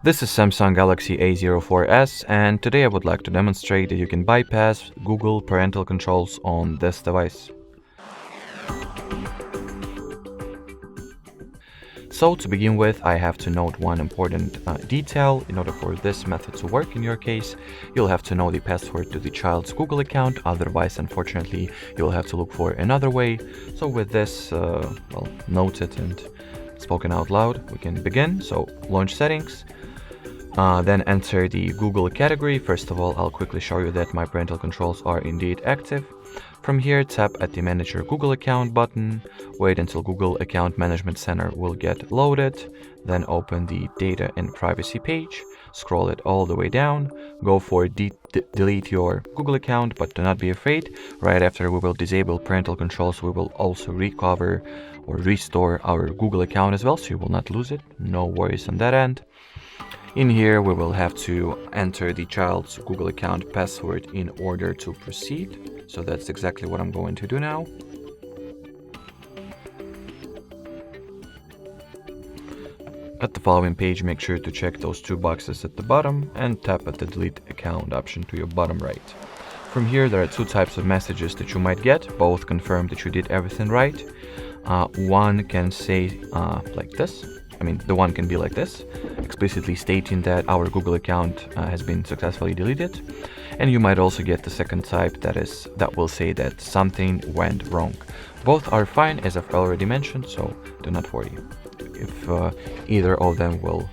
This is Samsung Galaxy A04s, and today I would like to demonstrate that you can bypass Google parental controls on this device. So to begin with, I have to note one important detail. In order for this method to work in your case, you'll have to know the password to the child's Google account. Otherwise, unfortunately, you'll have to look for another way. So with this, noted and spoken out loud, we can begin. So launch settings. Then enter the Google category. First of all, I'll quickly show you that my parental controls are indeed active. From here, tap at the Manage Your Google Account button. Wait until Google Account Management Center will get loaded. Then open the Data and Privacy page. Scroll it all the way down. Go for delete your Google account, but do not be afraid. Right after we will disable parental controls, we will also recover or restore our Google account as well, so you will not lose it. No worries on that end. In here, we will have to enter the child's Google account password in order to proceed. So that's exactly what I'm going to do now. At the following page, make sure to check those two boxes at the bottom and tap at the delete account option to your bottom right. From here, there are two types of messages that you might get. Both confirm that you did everything right. One can say like this. The one can be like this, explicitly stating that our Google account has been successfully deleted. And you might also get the second type that will say that something went wrong. Both are fine, as I've already mentioned, so do not worry if either of them will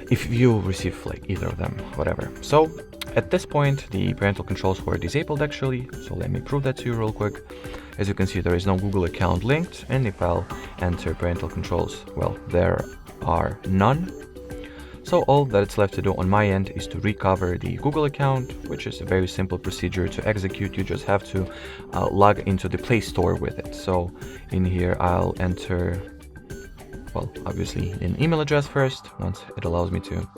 if you receive either of them, whatever. So at this point, the parental controls were disabled actually, so let me prove that to you real quick. As you can see, there is no Google account linked, and if I'll enter parental controls, well, there are none. So all that it's left to do on my end is to recover the Google account, which is a very simple procedure to execute. You just have to log into the Play Store with it. So in here, I'll enter, well, obviously an email address first, once it allows me to.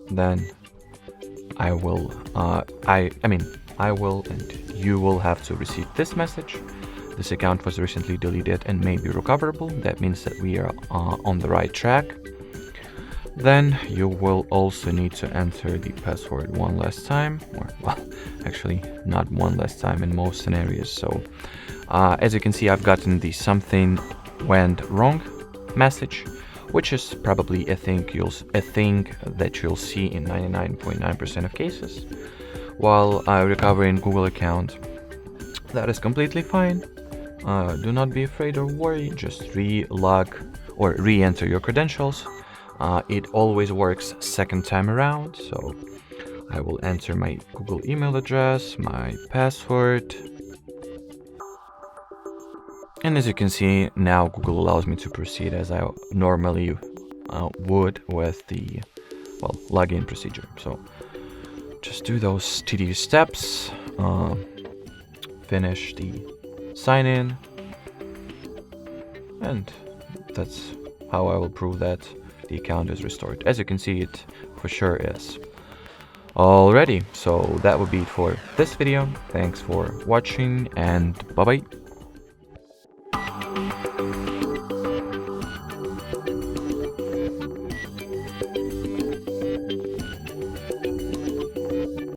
Then I will, and you will have to receive this message. This account was recently deleted and may be recoverable. That means that we are on the right track. Then you will also need to enter the password one last time, or well, actually not one last time in most scenarios. So as you can see, I've gotten the something went wrong message, which is probably a thing that you'll see in 99.9% of cases. While recovering Google account, that is completely fine. Do not be afraid or worry, just re-log or re-enter your credentials. It always works second time around, so I will enter my Google email address, my password. And as you can see, now Google allows me to proceed as I normally would with the, login procedure. So just do those tedious steps, finish the sign in, and that's how I will prove that the account is restored. As you can see, it for sure is. Alrighty, so that would be it for this video. Thanks for watching, and bye bye.